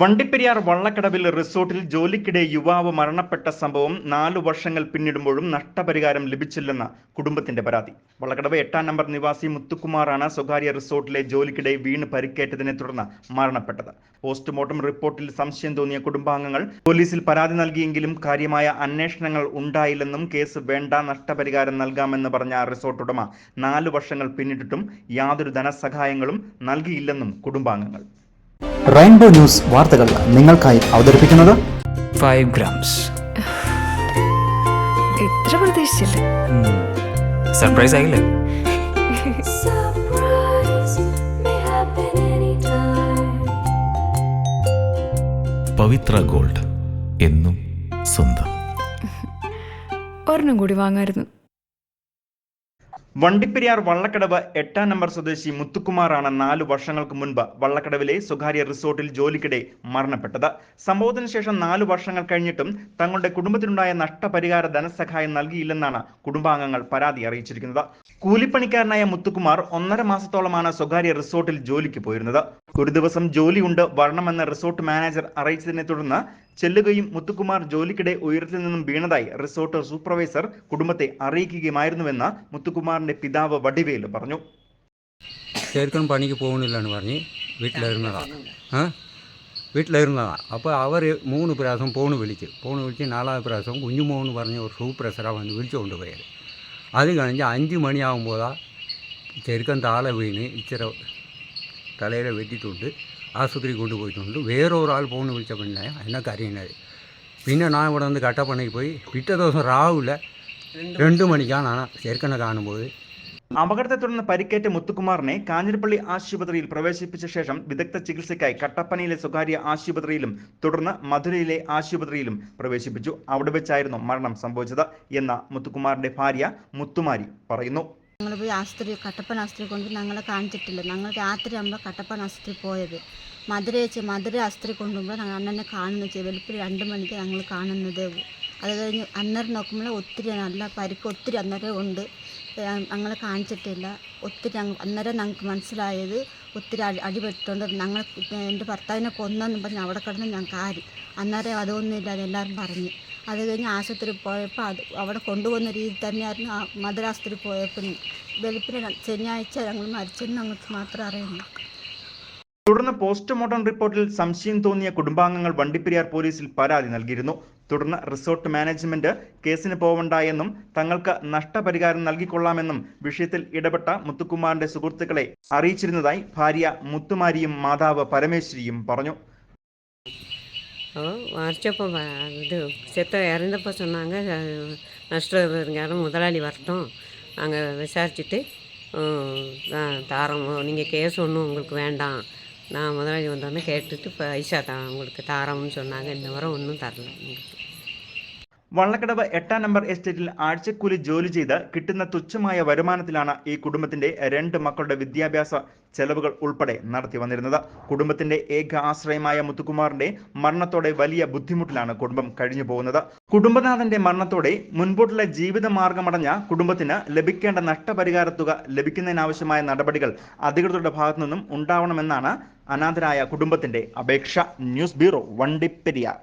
വണ്ടിപ്പെരിയാർ വള്ളക്കടവിൽ റിസോർട്ടിൽ ജോലിക്കിടെ യുവാവ് മരണപ്പെട്ട സംഭവം 4 വർഷങ്ങൾ പിന്നിടുമ്പോഴും നഷ്ടപരിഹാരം ലഭിച്ചില്ലെന്ന കുടുംബത്തിന്റെ പരാതി. വള്ളക്കടവ് 8-ാം നമ്പർ നിവാസി മുത്തുകുമാറാണ് സ്വകാര്യ റിസോർട്ടിലെ ജോലിക്കിടെ വീണ് പരിക്കേറ്റതിനെ തുടർന്ന് മരണപ്പെട്ടത്. പോസ്റ്റ്മോർട്ടം റിപ്പോർട്ടിൽ സംശയം തോന്നിയ കുടുംബാംഗങ്ങൾ പോലീസിൽ പരാതി നൽകിയെങ്കിലും കാര്യമായ അന്വേഷണങ്ങൾ ഉണ്ടായില്ലെന്നും കേസ് വേണ്ട, നഷ്ടപരിഹാരം നൽകാമെന്ന് പറഞ്ഞ റിസോർട്ട് ഉടമ 4 വർഷങ്ങൾ പിന്നിട്ടിട്ടും യാതൊരു ധനസഹായങ്ങളും നൽകിയില്ലെന്നും കുടുംബാംഗങ്ങൾ. റെയിൻബോ ന്യൂസ് വാർത്തകൾ നിങ്ങൾക്കായി അവതരിപ്പിക്കുന്നത് 5 grams. ഇത്ര പ്രതീക്ഷിച്ചില്ല. സർപ്രൈസ് ആയില്ലേ? പവിത്ര ഗോൾഡ്, എന്നും സ്വന്തം. ഒരെണ്ണം കൂടി വാങ്ങായിരുന്നു. വണ്ടിപ്പെരിയാർ വള്ളക്കടവ് 8-ാം നമ്പർ സ്വദേശി മുത്തുകുമാറാണ് 4 വർഷങ്ങൾക്ക് മുൻപ് വള്ളക്കടവിലെ സ്വകാര്യ റിസോർട്ടിൽ ജോലിക്കിടെ മരണപ്പെട്ടത്. സംഭവത്തിന് ശേഷം 4 വർഷങ്ങൾ കഴിഞ്ഞിട്ടും തങ്ങളുടെ കുടുംബത്തിനുണ്ടായ നഷ്ടപരിഹാര ധനസഹായം നൽകിയില്ലെന്നാണ് കുടുംബാംഗങ്ങൾ പരാതി അറിയിച്ചിരിക്കുന്നത്. കൂലിപ്പണിക്കാരനായ മുത്തുകുമാർ 1.5 മാസത്തോളമാണ് സ്വകാര്യ റിസോർട്ടിൽ ജോലിക്ക് പോയിരുന്നത്. ഒരു ദിവസം ജോലിയുണ്ട്, വരണമെന്ന് റിസോർട്ട് മാനേജർ അറിയിച്ചതിനെ തുടർന്ന് ചെല്ലുകയും മുത്തുകുമാർ ജോലിക്കിടെ ഉയരത്തിൽ നിന്നും വീണതായി റിസോർട്ട് സൂപ്പർവൈസർ കുടുംബത്തെ അറിയിക്കുകയുമായിരുന്നുവെന്ന് മുത്തുകുമാറിന്റെ പിതാവ് വടിവേലു പറഞ്ഞു. ശരിക്കും പണിക്ക് പോകുന്നില്ലെന്ന് പറഞ്ഞ് വീട്ടിലിരുന്നതാണ്. അപ്പോൾ അവർ 3 പ്രാവശ്യം ഫോൺ വിളിച്ച് 4ാമത്തെ പ്രാവശ്യം കുഞ്ഞുമോന്ന് പറഞ്ഞ ഒരു സൂപ്പർവൈസറാണ് വന്ന് വിളിച്ചുകൊണ്ട് പോയത്. അത് കഴിഞ്ഞ് 5 മണിയാകുമ്പോഴാണ് ചെറുക്കൻ താളെ വീണ് ഇച്ചിരി തലയിൽ വെട്ടിയിട്ടുണ്ട്, ആശുപത്രി കൊണ്ടുപോയിട്ടുണ്ട്. വേറെ ഒരാൾ ഫോൺ വിളിച്ചപ്പോൾ എന്നൊക്കെ അറിയുന്നത്. പിന്നെ ഞാൻ ഇവിടെ നിന്ന് കട്ടപ്പണയ്ക്ക് പോയി. പിറ്റേ ദിവസം രാവിലെ 2 മണിക്കാണ് ചെറുക്കനെ കാണുമ്പോൾ. അപകടത്തെ തുടർന്ന് പരിക്കേറ്റ മുത്തുകുമാറിനെ കാഞ്ഞിരപ്പള്ളി ആശുപത്രിയിൽ പ്രവേശിപ്പിച്ച ശേഷം വിദഗ്ധ ചികിത്സയ്ക്കായി കട്ടപ്പനയിലെ സ്വകാര്യ ആശുപത്രിയിലും തുടർന്ന് മധുരയിലെ ആശുപത്രിയിലും പ്രവേശിപ്പിച്ചു. അവിടെ വെച്ചായിരുന്നു മരണം സംഭവിച്ചത് എന്ന് മുത്തുകുമാറിന്റെ ഭാര്യ മുത്തുമാരി പറയുന്നു. ഞങ്ങൾ പോയി കട്ടപ്പന ആശുപത്രി കൊണ്ട് ഞങ്ങളെ കാണിച്ചിട്ടില്ല. ഞങ്ങൾ രാത്രി ആകുമ്പോൾ കട്ടപ്പന ആശുപത്രി പോയത്. മധുര ആശുപത്രി കൊണ്ടുപോകുമ്പോൾ ഞങ്ങൾ അണ്ണനെ കാണുന്നത് വെളുപ്പിൽ 2 മണിക്ക് ഞങ്ങൾ കാണുന്നത്. അത് കഴിഞ്ഞ് അന്നേരം നോക്കുമ്പോൾ ഒത്തിരി നല്ല പരിക്ക് ഒത്തിരി അന്നേരം ഉണ്ട്. ഞങ്ങളെ കാണിച്ചിട്ടില്ല. ഒത്തിരി അന്നേരം ഞങ്ങൾക്ക് മനസ്സിലായത് ഒത്തിരി അടിപെട്ടുണ്ട്. ഞങ്ങൾ എൻ്റെ ഭർത്താവിനെ കൊന്നെന്ന് പറഞ്ഞ് അവിടെ കിടന്ന് ഞങ്ങൾക്ക് ആര് അന്നേരം അതൊന്നുമില്ല, അതെല്ലാവരും പറഞ്ഞ്. അത് കഴിഞ്ഞ് ആശുപത്രി പോയപ്പോൾ അവിടെ കൊണ്ടുപോകുന്ന രീതി തന്നെയായിരുന്നു. മദ്രാശുപത്രി പോയപ്പോൾ വെളുപ്പിന് ശനിയാഴ്ച ഞങ്ങൾ മരിച്ചെന്ന് ഞങ്ങൾക്ക് മാത്രം അറിയുന്നു. തുടർന്ന് പോസ്റ്റ്മോർട്ടം റിപ്പോർട്ടിൽ സംശയം തോന്നിയ കുടുംബാംഗങ്ങൾ വണ്ടിപ്പെരിയാർ പോലീസിൽ പരാതി നൽകിയിരുന്നു. തുടർന്ന് റിസോർട്ട് മാനേജ്മെന്റ് കേസിന് പോവണ്ട എന്നും തങ്ങൾക്ക് നഷ്ടപരിഹാരം നൽകിക്കൊള്ളാമെന്നും വിഷയത്തിൽ ഇടപെട്ട മുത്തുകുമാറിന്റെ സുഹൃത്തുക്കളെ അറിയിച്ചിരുന്നതായി ഭാര്യ മുത്തുമാരിയും മാതാവ് പരമേശ്വരിയും പറഞ്ഞു. வரைச்சப்போ இது செத்த இறந்தப்போ சொன்னாங்க நஷ்டம் முதலாளி வரட்டும், நாங்கள் விசாரிச்சுட்டு தாரம், நீங்கள் கேஸ் ஒன்றும் உங்களுக்கு வேண்டாம், நான் முதலாளி வந்தோடனே கேட்டுட்டு பைசா தான் உங்களுக்கு தாரம்னு சொன்னாங்க. இந்த வரை ஒன்றும் தரல. വള്ളക്കടവ് 8-ാം നമ്പർ എസ്റ്റേറ്റിൽ ആഴ്ചക്കൂലി ജോലി ചെയ്ത് കിട്ടുന്ന തുച്ഛമായ വരുമാനത്തിലാണ് ഈ കുടുംബത്തിന്റെ 2 മക്കളുടെ വിദ്യാഭ്യാസ ചെലവുകൾ ഉൾപ്പെടെ നടത്തി വന്നിരുന്നത്. കുടുംബത്തിന്റെ ഏക ആശ്രയമായ മുത്തുകുമാറിന്റെ മരണത്തോടെ വലിയ ബുദ്ധിമുട്ടിലാണ് കുടുംബം കഴിഞ്ഞു പോകുന്നത്. കുടുംബനാഥന്റെ മരണത്തോടെ മുൻപോട്ടുള്ള ജീവിത മാർഗമടഞ്ഞ കുടുംബത്തിന് ലഭിക്കേണ്ട നഷ്ടപരിഹാര തുക ലഭിക്കുന്നതിനാവശ്യമായ നടപടികൾ അധികൃതരുടെ ഭാഗത്തു നിന്നും ഉണ്ടാവണമെന്നാണ് അനാഥരായ കുടുംബത്തിന്റെ അപേക്ഷ. News bureau, Vandiperiyar.